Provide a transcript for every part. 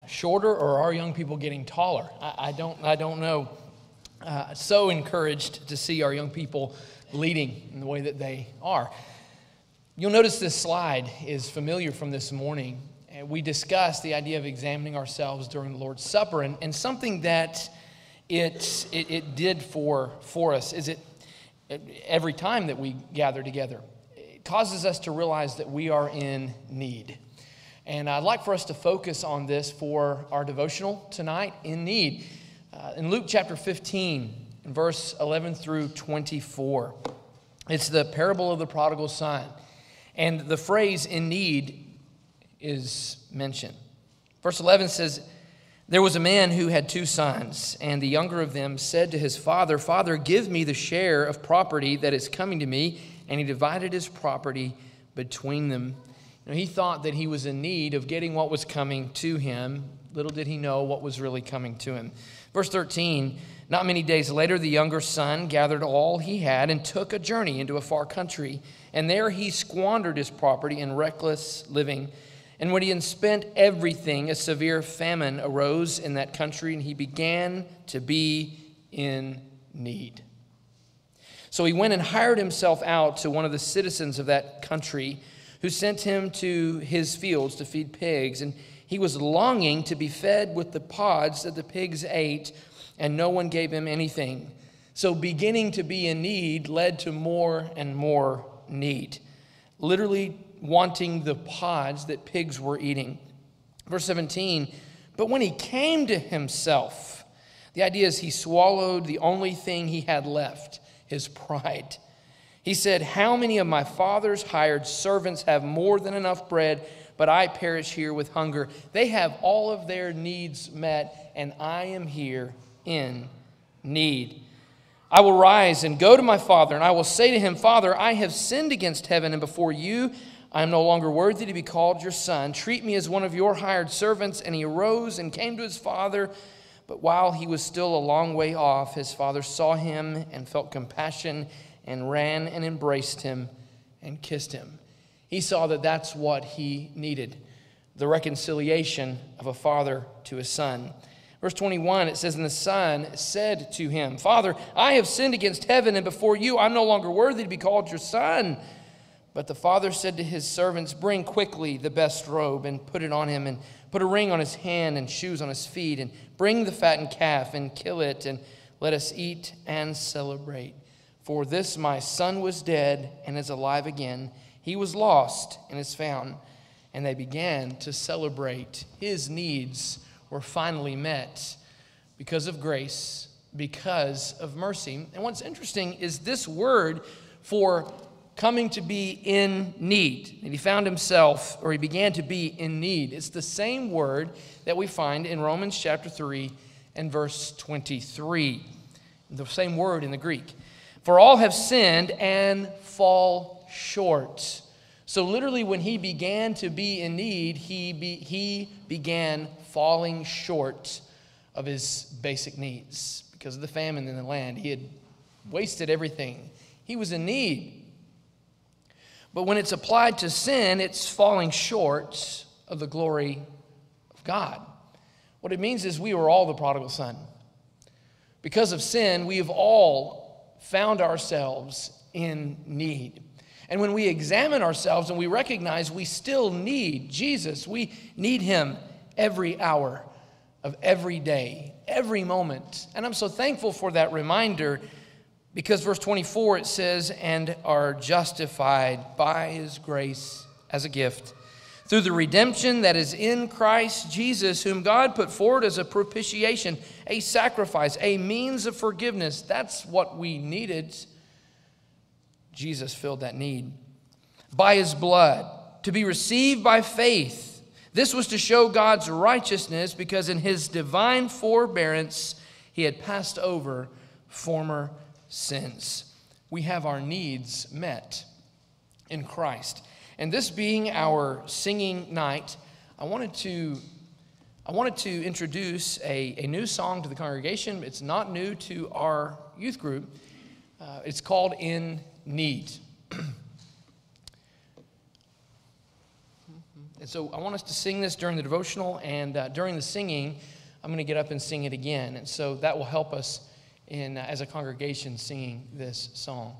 shorter or are young people getting taller? I don't know. So encouraged to see our young people leading in the way that they are. You'll notice this slide is familiar from this morning. We discussed the idea of examining ourselves during the Lord's Supper, and something that it did for us is it every time that we gather together, it causes us to realize that we are in need. And I'd like for us to focus on this for our devotional tonight, in need. In Luke chapter 15, verse 11 through 24, it's the parable of the prodigal son. And the phrase "in need" is mentioned. Verse 11 says, "There was a man who had 2 sons, and the younger of them said to his father, 'Father, give me the share of property that is coming to me.' And he divided his property between them." You know, he thought that he was in need of getting what was coming to him. Little did he know what was really coming to him. Verse 13, "Not many days later, the younger son gathered all he had and took a journey into a far country. And there he squandered his property in reckless living. And when he had spent everything, a severe famine arose in that country, and he began to be in need. So he went and hired himself out to one of the citizens of that country, who sent him to his fields to feed pigs. And he was longing to be fed with the pods that the pigs ate, and no one gave him anything. So beginning to be in need led to more and more need, literally wanting the pods that pigs were eating." Verse 17, "But when he came to himself," the idea is he swallowed the only thing he had left, his pride. "He said, 'How many of my father's hired servants have more than enough bread, but I perish here with hunger? They have all of their needs met, and I am here in need. I will rise and go to my father, and I will say to him, Father, I have sinned against heaven and before you. I am no longer worthy to be called your son. Treat me as one of your hired servants.' And he arose and came to his father. But while he was still a long way off, his father saw him and felt compassion and ran and embraced him and kissed him." He saw that that's what he needed, the reconciliation of a father to his son. Verse 21, it says, "And the son said to him, 'Father, I have sinned against heaven and before you. I'm no longer worthy to be called your son.' But the father said to his servants, 'Bring quickly the best robe and put it on him, and put a ring on his hand and shoes on his feet, and bring the fattened calf and kill it, and let us eat and celebrate. For this my son was dead and is alive again. He was lost and is found.' And they began to celebrate. His needs were finally met because of grace, because of mercy. And what's interesting is this word for coming to be in need. And he found himself, or he began to be in need. It's the same word that we find in Romans chapter 3 and verse 23. The same word in the Greek. "For all have sinned and fall short." So literally when he began to be in need, he began falling short of his basic needs. Because of the famine in the land, he had wasted everything. He was in need. But when it's applied to sin, it's falling short of the glory of God. What it means is we were all the prodigal son. Because of sin, we have all found ourselves in need. And when we examine ourselves and we recognize we still need Jesus, we need him every hour of every day, every moment. And I'm so thankful for that reminder, because verse 24 it says, "And are justified by his grace as a gift through the redemption that is in Christ Jesus, whom God put forward as a propitiation, a sacrifice, a means of forgiveness." That's what we needed. Jesus filled that need. "By his blood, to be received by faith. This was to show God's righteousness, because in his divine forbearance he had passed over former sins." We have our needs met in Christ. And this being our singing night, I wanted to introduce a new song to the congregation. It's not new to our youth group. It's called "In Need." And so I want us to sing this during the devotional, and during the singing, I'm going to get up and sing it again. And so that will help us in as a congregation singing this song.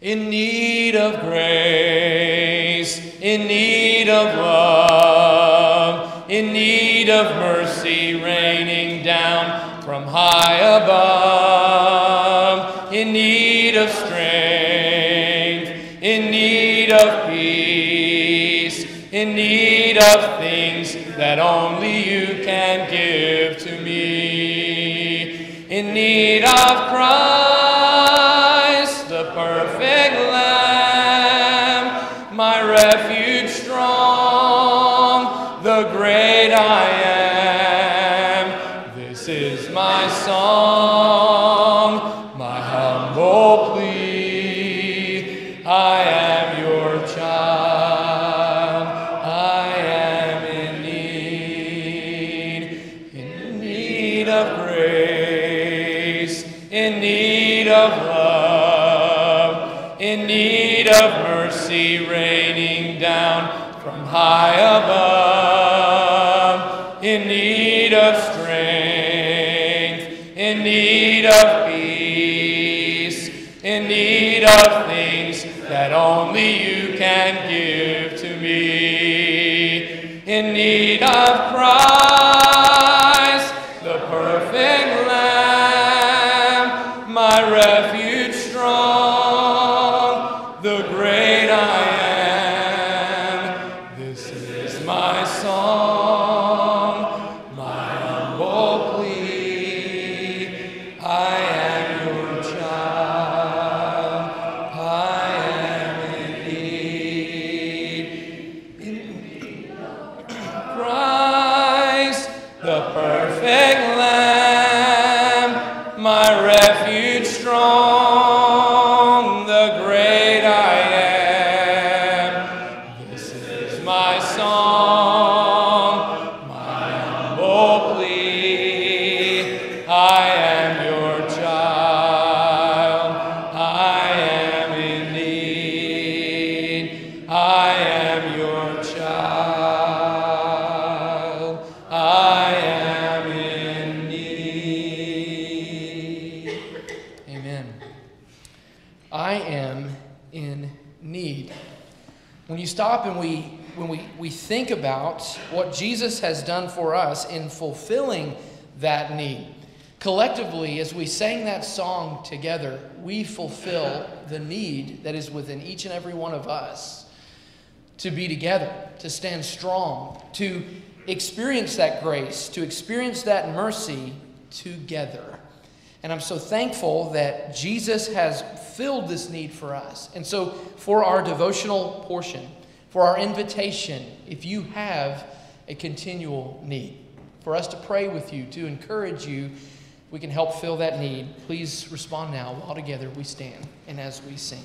In need of grace, in need of love, in need of mercy raining down from high above, in need of strength, in need of peace, in need of things that only you can give to me, in need of Christ, the perfect Lamb, my refuge strong, the great I am. This is my song, my humble plea. I am your child. I am in need of grace, in need of love, in need of mercy raining down from high above, in need of strength, in need of peace, in need of things that only you can give to me, in need of Christ, the perfect Lamb, my refuge strong, the great I am. This is my song, my humble plea. I am your child. I am in need of Christ, the perfect Lamb, my refuge strong, the great I am. This is my song, my humble plea. I am your child. I am in need. I am your child. I am in need. Amen. I am in need. When you stop and when we think about what Jesus has done for us in fulfilling that need, collectively, as we sang that song together, we fulfill the need that is within each and every one of us to be together, to stand strong, to experience that grace, to experience that mercy together. And I'm so thankful that Jesus has filled this need for us. And so for our devotional portion, for our invitation, if you have a continual need, for us to pray with you, to encourage you, we can help fill that need. Please respond now while together we stand and as we sing.